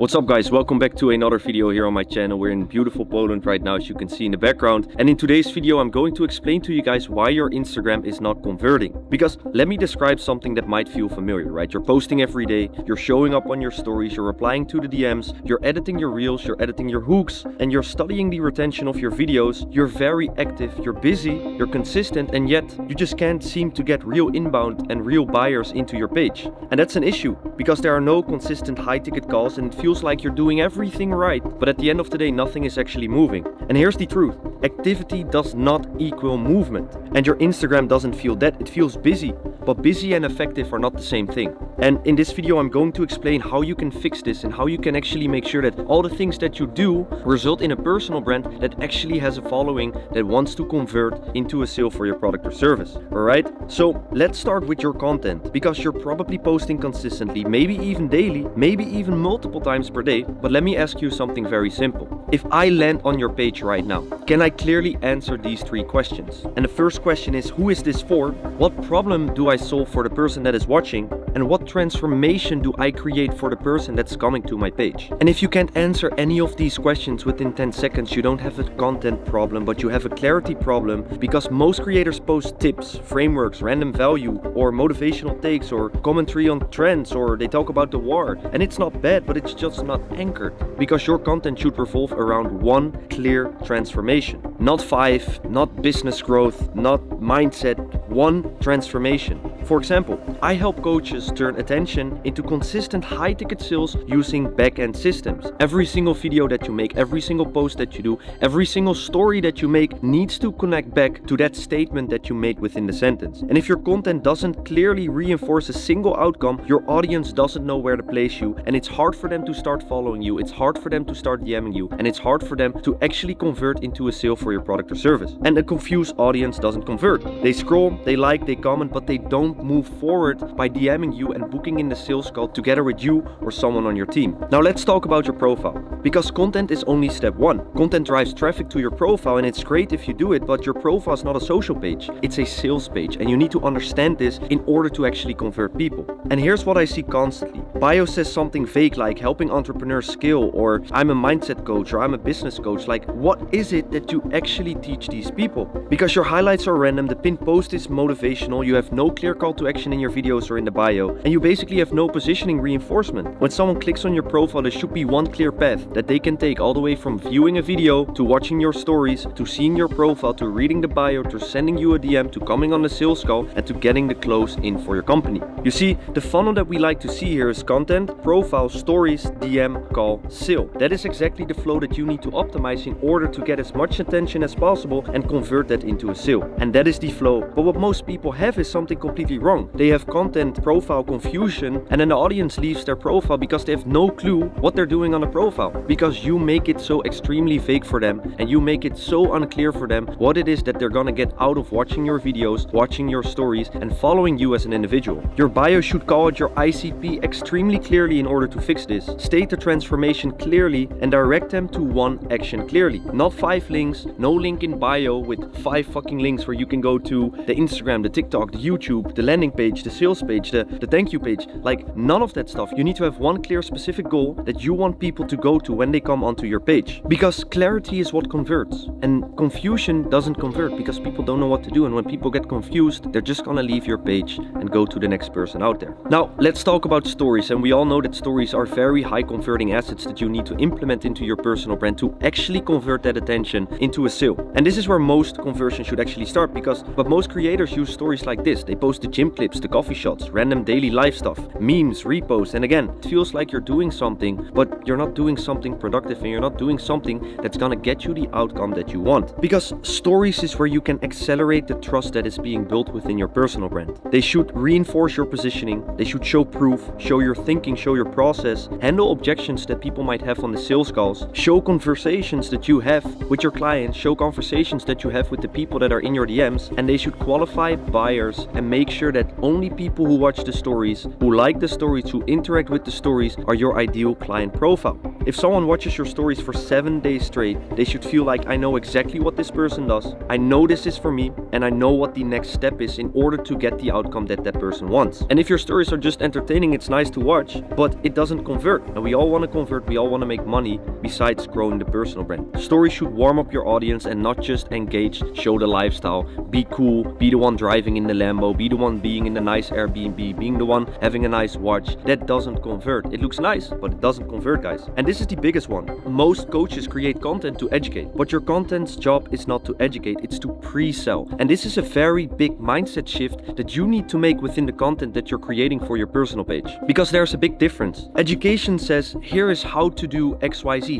What's up guys, welcome back to another video here on my channel. We're in beautiful Poland right now, as you can see in the background. And in today's video, I'm going to explain to you guys why your Instagram is not converting. Because let me describe something that might feel familiar, right? You're posting every day, you're showing up on your stories, you're replying to the DMs, you're editing your reels, you're editing your hooks, and you're studying the retention of your videos. You're very active, you're busy, you're consistent, and yet you just can't seem to get real inbound and real buyers into your page. And that's an issue, because there are no consistent high-ticket calls and it feels like you're doing everything right, but at the end of the day, nothing is actually moving. And here's the truth. Activity does not equal movement. And your Instagram doesn't feel that, it feels busy. But busy and effective are not the same thing. And in this video, I'm going to explain how you can fix this and how you can actually make sure that all the things that you do result in a personal brand that actually has a following that wants to convert into a sale for your product or service. Alright? So let's start with your content, because you're probably posting consistently, maybe even daily, maybe even multiple times per day. But let me ask you something very simple. If I land on your page right now, can I clearly answer these three questions? And the first question is, who is this for? What problem do I solve for the person that is watching? And what transformation do I create for the person that's coming to my page? And if you can't answer any of these questions within 10 seconds, you don't have a content problem, but you have a clarity problem, because most creators post tips, frameworks, random value, or motivational takes, or commentary on trends, or they talk about the war. And it's not bad, but it's just not anchored, because your content should revolve around one clear transformation. Not five, not business growth, not mindset, one transformation. For example, I help coaches turn attention into consistent high-ticket sales using back-end systems. Every single video that you make, every single post that you do, every single story that you make needs to connect back to that statement that you made within the sentence. And if your content doesn't clearly reinforce a single outcome, your audience doesn't know where to place you, and it's hard for them to start following you, it's hard for them to start DMing you, and it's hard for them to actually convert into a sale for your product or service. And a confused audience doesn't convert. They scroll, they like, they comment, but they don't move forward by DMing you and booking in the sales call together with you or someone on your team. Now let's talk about your profile, because content is only step one. Content drives traffic to your profile, and it's great if you do it, but your profile is not a social page, it's a sales page, and you need to understand this in order to actually convert people. And here's what I see constantly. Bio says something vague like helping entrepreneurs scale, or I'm a mindset coach, or I'm a business coach. Like, what is it that you actually teach these people? Because your highlights are random, the pinned post is motivational, you have no clear call to action in your videos or in the bio, and you basically have no positioning reinforcement. When someone clicks on your profile, there should be one clear path that they can take all the way from viewing a video, to watching your stories, to seeing your profile, to reading the bio, to sending you a DM, to coming on the sales call, and to getting the close in for your company. You see, the funnel that we like to see here is content, profile, stories, DM, call, sale. That is exactly the flow that you need to optimize in order to get as much attention as possible and convert that into a sale. And that is the flow. But what most people have is something completely wrong. They have content profile confusion, and then the audience leaves their profile because they have no clue what they're doing on a profile, because you make it so extremely vague for them, and you make it so unclear for them what it is that they're gonna get out of watching your videos, watching your stories, and following you as an individual. Your bio should call out your ICP extremely clearly in order to fix this. State the transformation clearly and direct them to one action clearly. Not 5 links, no link in bio with 5 fucking links where you can go to the Instagram, the TikTok, the YouTube, the landing page, the sales page, the thank you page. Like, none of that stuff. You need to have one clear specific goal that you want people to go to when they come onto your page. Because clarity is what converts, and confusion doesn't convert, because people don't know what to do, and when people get confused, they're just gonna leave your page and go to the next person out there. Now, let's talk about stories, and we all know that stories are very high converting assets that you need to implement into your personal brand to actually convert that attention into a sale. And this is where most conversion should actually start, but most creators use stories like this. They post the gym clips, the coffee shots, random daily life stuff, memes, reposts, and again, it feels like you're doing something, but you're not doing something productive, and you're not doing something that's gonna get you the outcome that you want. Because stories is where you can accelerate the trust that is being built within your personal brand. They should reinforce your positioning, they should show proof, show your thinking, show your process, handle objections that people might have on the sales calls, show conversations that you have with your clients, show conversations that you have with the people that are in your DMs, and they should qualify buyers and make sure that only people who watch the stories, who like the stories, who interact with the stories, are your ideal client profile. If someone watches your stories for 7 days straight, they should feel like I know exactly what this person does, I know this is for me, and I know what the next step is in order to get the outcome that that person wants. And if your stories are just entertaining, it's nice to watch, but it doesn't convert. And we all want to convert, we all want to make money besides growing the personal brand. Stories should warm up your audience and not just engage, show the lifestyle, be cool, be the one driving in the Lambo, be the one being in the nice Airbnb, being the one having a nice watch. That doesn't convert. It looks nice, but it doesn't convert, guys. And this is the biggest one. Most coaches create content to educate, but your content's job is not to educate, it's to pre-sell. And this is a very big mindset shift that you need to make within the content that you're creating for your personal page. Because there's a big difference. Education says, here is how to do XYZ.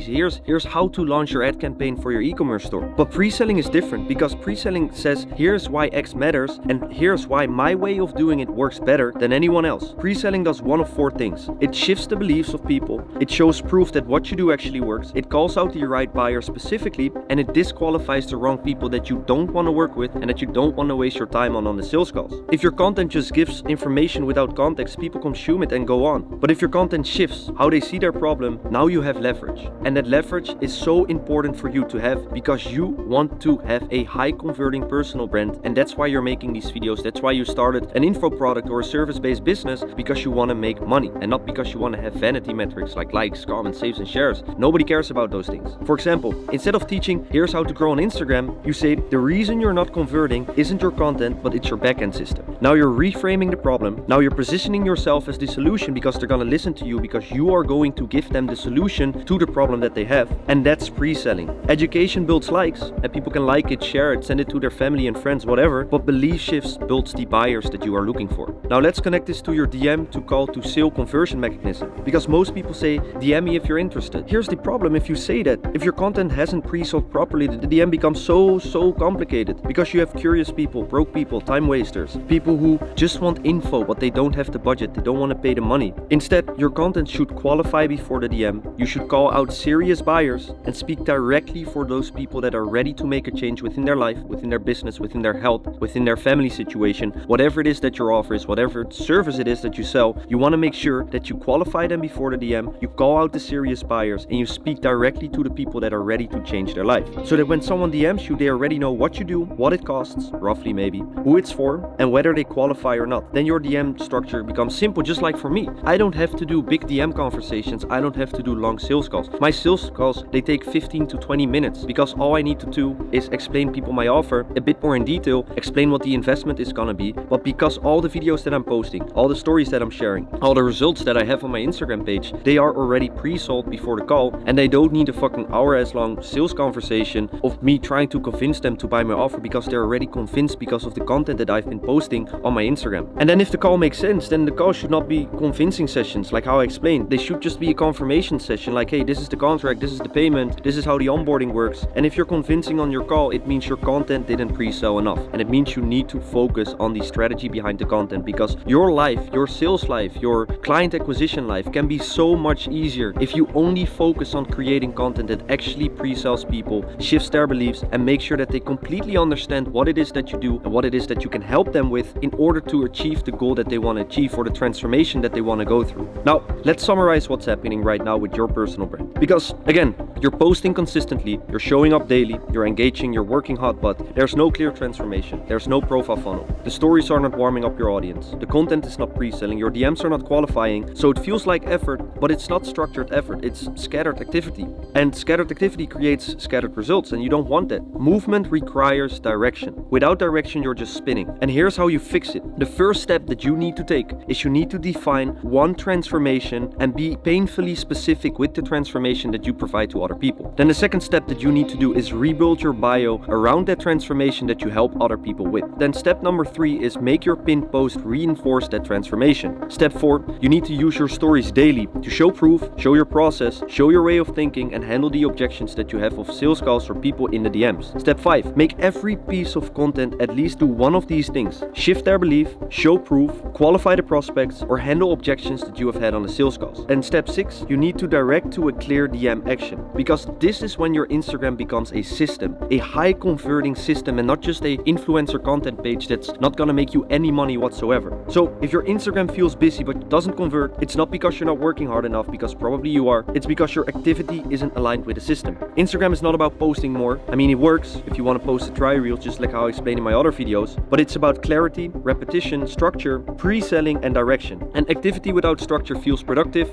Here's how to launch your ad campaign for your e-commerce store. But pre-selling is different, because pre-selling says, here's why X matters, and here's why my way of doing it works better than anyone else. Pre-selling does one of 4 things. It shifts the beliefs of people, it shows proof that what you do actually works, it calls out the right buyer specifically, and it disqualifies the wrong people that you don't want to work with and that you don't want to waste your time on the sales calls. If your content just gives information without context, people consume it and go on. But if your content shifts how they see their problem, now you have leverage. And that leverage is so important for you to have, because you want to have a high converting personal brand, and that's why you're making these videos. That's why you started an info product or a service-based business, because you want to make money and not because you want to have vanity metrics like likes, comments, saves and shares. Nobody cares about those things. For example, instead of teaching here's how to grow on Instagram, you say the reason you're not converting isn't your content, but it's your backend system. Now you're reframing the problem. Now you're positioning yourself as the solution, because they're going to listen to you, because you are going to give them the solution to the problem that they have. And that's pre-selling. Education builds likes, and people can like it, share it, send it to their family and friends, whatever. But belief shifts builds the buyers that you are looking for. Now let's connect this to your DM to call to sale conversion mechanism, because most people say DM me if you're interested. Here's the problem. If you say that, if your content hasn't pre-sold properly, the DM becomes so complicated, because you have curious people, broke people, time wasters, people who just want info but they don't have the budget, they don't want to pay the money. Instead, your content should qualify before the DM. You should call out serious buyers and speak directly for those people that are ready to make a change within their life, within their business, within their health, within their family situation, whatever it is that your offer is, whatever service it is that you sell. You want to make sure that you qualify them before the DM, you call out the serious buyers, and you speak directly to the people that are ready to change their life. So that when someone DMs you, they already know what you do, what it costs, roughly maybe, who it's for, and whether they qualify or not. Then your DM structure becomes simple, just like for me. I don't have to do big DM conversations, I don't have to do long sales calls. My sales calls, they take 15 to 20 minutes, because all I need to do is explain people my offer a bit more in detail, explain what the investment is gonna be. But because all the videos that I'm posting, all the stories that I'm sharing, all the results that I have on my Instagram page, they are already pre-sold before the call, and they don't need a fucking hour-long sales conversation of me trying to convince them to buy my offer, because they're already convinced because of the content that I've been posting on my Instagram. And then if the call makes sense, then the call should not be convincing sessions like how I explained. They should just be a confirmation session like, hey, this is the contract, this is the payment, this is how the onboarding works. And if you're convincing on your call, it means your content didn't pre-sell enough. And it means you need to focus on the strategy behind the content, because your life, your sales life, your client acquisition life can be so much easier if you only focus on creating content that actually pre-sells people, shifts their beliefs, and make sure that they completely understand what it is that you do and what it is that you can help them with in order to achieve the goal that they want to achieve, or the transformation that they want to go through. Now, let's summarize what's happening right now with your personal brand. Because again, you're posting consistently, you're showing up daily, you're engaging, you're working hard, but there's no clear transformation, there's no profile funnel. The stories are not warming up your audience, the content is not pre-selling, your DMs are not qualifying, so it feels like effort, but it's not structured effort, it's scattered activity. And scattered activity creates scattered results, and you don't want that. Movement requires direction. Without direction, you're just spinning. And here's how you fix it. The first step that you need to take is you need to define one transformation and be painfully specific with the transformation that you provide to other people. Then the second step that you need to do is rebuild your bio around that transformation that you help other people with. Then step number 3 is make your pinned post reinforce that transformation. Step 4, you need to use your stories daily to show proof, show your process, show your way of thinking, and handle the objections that you have of sales calls or people in the DMs. Step 5, make every piece of content at least do one of these things: shift their belief, show proof, qualify the prospects, or handle objections that you have had on the sales calls. And step 6, you need to direct to a clear DM action, because this is when your Instagram becomes a system, a high converting system, and not just a influencer content page that's not gonna make you any money whatsoever. So if your Instagram feels busy but doesn't convert, it's not because you're not working hard enough, because probably you are. It's because your activity isn't aligned with the system. Instagram is not about posting more. I mean, it works if you want to post a try reel, just like how I explained in my other videos, but it's about clarity, repetition, structure, pre-selling, and direction. And activity without structure feels productive,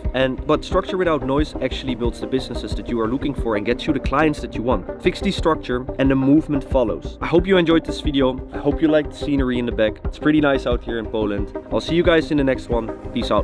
but structure without noise actually builds the businesses that you are looking for and gets you the clients that you want. Fix the structure and the movement follows. I hope you enjoyed this video. I hope you liked the scenery in the back. It's pretty nice out here in Poland. I'll see you guys in the next one. Peace out.